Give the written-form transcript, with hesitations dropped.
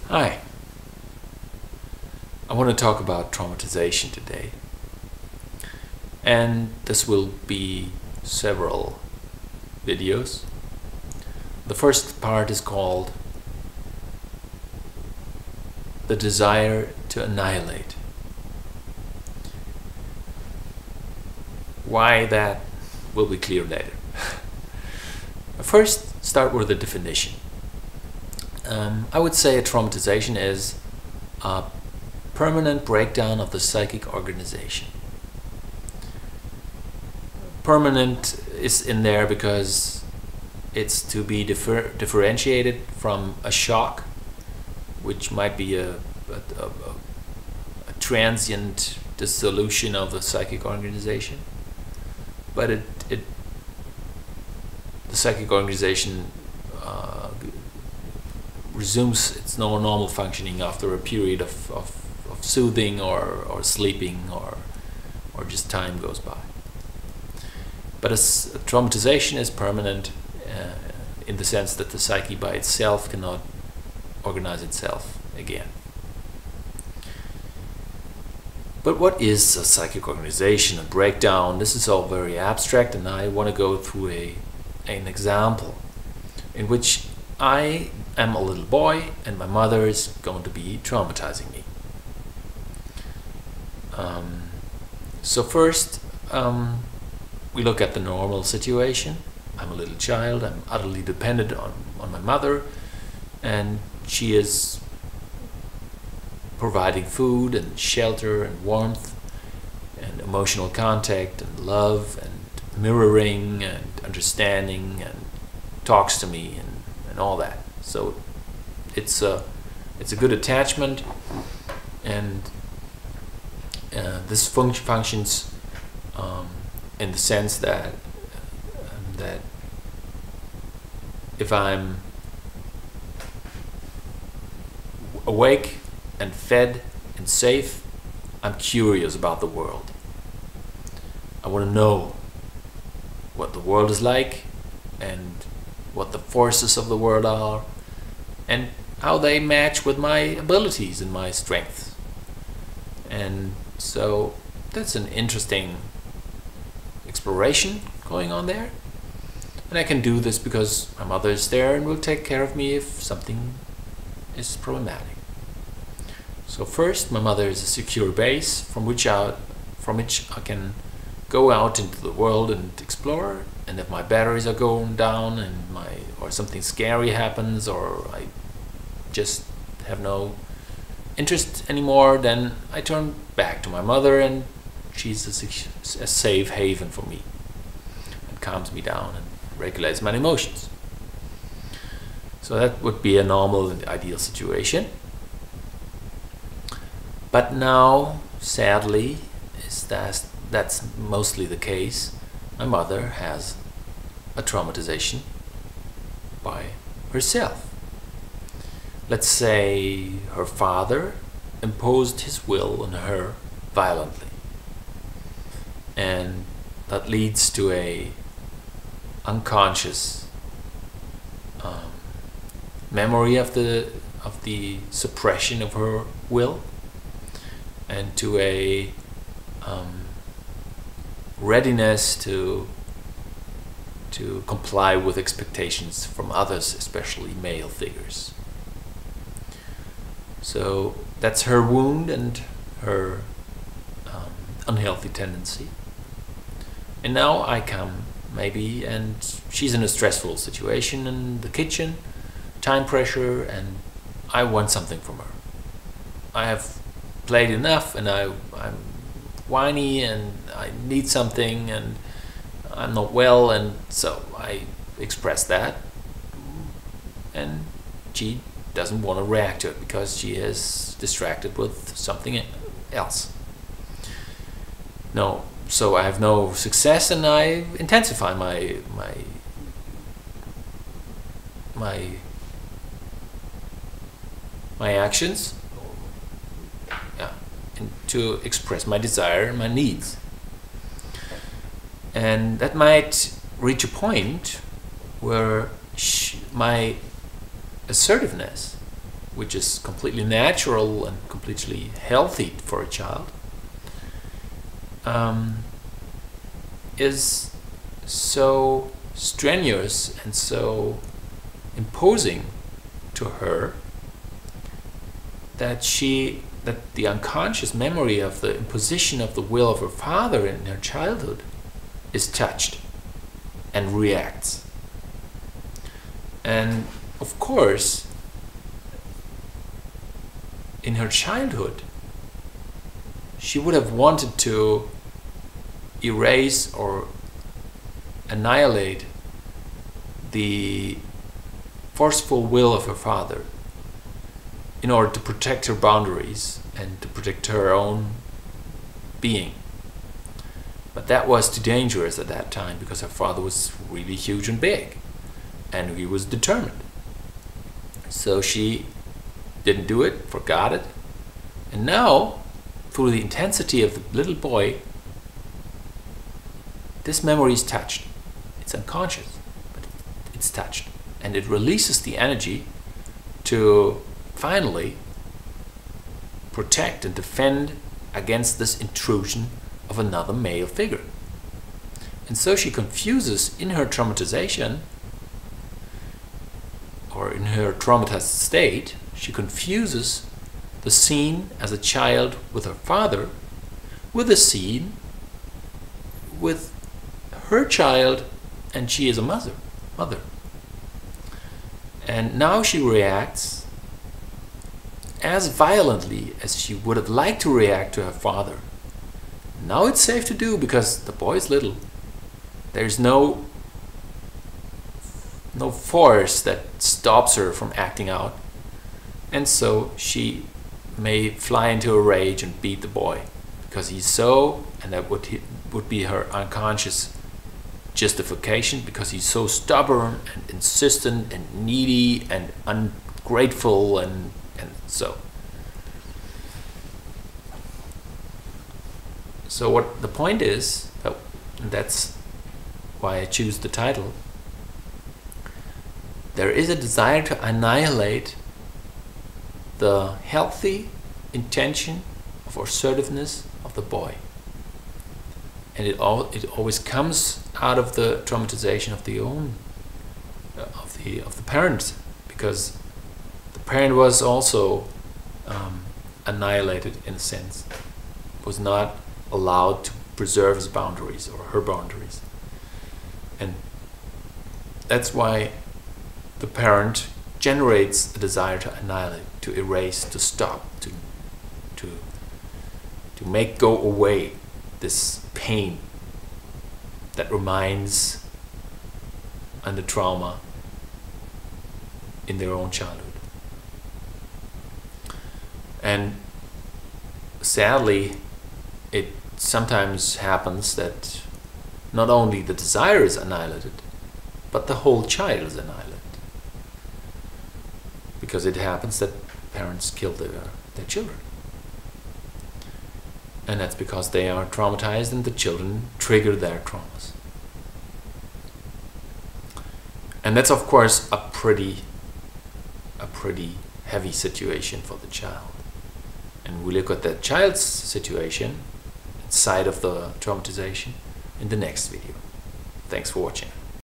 Hi, I want to talk about traumatization today, and this will be several videos. The first part is called The Desire to Annihilate. Why that will be clear later. First, start with the definition. I would say a traumatization is a permanent breakdown of the psychic organization. Permanent is in there because it's to be differentiated from a shock, which might be a transient dissolution of the psychic organization. But the psychic organization resumes its normal functioning after a period of soothing or sleeping or just time goes by. But a traumatization is permanent in the sense that the psyche by itself cannot organize itself again. But what is a psychic organization, a breakdown? This is all very abstract, and I want to go through an example in which I am a little boy and my mother is going to be traumatizing me. So first, we look at the normal situation. I'm a little child, I'm utterly dependent on my mother, and she is providing food and shelter and warmth and emotional contact and love and mirroring and understanding and talks to me and all that. So it's a good attachment, and this functions in the sense that if I'm awake and fed and safe, I'm curious about the world. I want to know what the world is like and what the forces of the world are and how they match with my abilities and my strengths. And so that's an interesting exploration going on there. And I can do this because my mother is there and will take care of me if something is problematic. So first, my mother is a secure base from which I can go out into the world and explore. And if my batteries are going down and or something scary happens, or I just have no interest anymore, then I turn back to my mother, and she's a safe haven for me and calms me down and regulates my emotions. So that would be a normal and ideal situation. But now, sadly, that's mostly the case. My mother has a traumatization by herself. Let's say her father imposed his will on her violently, and that leads to a unconscious memory of the suppression of her will, and to a readiness to comply with expectations from others, especially male figures. So that's her wound and her unhealthy tendency. And now I come, maybe, and she's in a stressful situation in the kitchen, time pressure, and I want something from her. I have played enough, and I'm whiny, and I need something, and I'm not well, and so I express that, and she doesn't want to react to it because she is distracted with something else. No, so I have no success, and I intensify my actions, and to express my desire and my needs. And that might reach a point where my assertiveness which is completely natural and completely healthy for a child, is so strenuous and so imposing to her that the unconscious memory of the imposition of the will of her father in her childhood is touched and reacts. And of course, in her childhood, she would have wanted to erase or annihilate the forceful will of her father in order to protect her boundaries and to protect her own being. But that was too dangerous at that time because her father was really huge and big and he was determined. So she didn't do it, forgot it, and now, through the intensity of the little boy, this memory is touched. It's unconscious, but it's touched. And it releases the energy to finally protect and defend against this intrusion of another male figure. And so she confuses in her traumatization, or in her traumatized state, she confuses the scene as a child with her father with a scene with her child and she is a mother. And now she reacts as violently as she would have liked to react to her father. Now it's safe to do because the boy is little. There's no force that stops her from acting out. And so she may fly into a rage and beat the boy because he's so, and that would be her unconscious justification, because he's so stubborn and insistent and needy and ungrateful and so. So what the point is, and that's why I choose the title, there is a desire to annihilate the healthy intention of assertiveness of the boy. And it always comes out of the traumatization of the parents, because the parent was also annihilated in a sense, was not allowed to preserve his boundaries or her boundaries. And that's why the parent generates a desire to annihilate, to erase, to stop, to make go away this pain that remains under trauma in their own childhood. And sadly, it sometimes happens that not only the desire is annihilated, but the whole child is annihilated. Because it happens that parents kill their children. And that's because they are traumatized and the children trigger their traumas. And that's of course a pretty heavy situation for the child. And we look at the child's situation inside of the traumatization in the next video. Thanks for watching.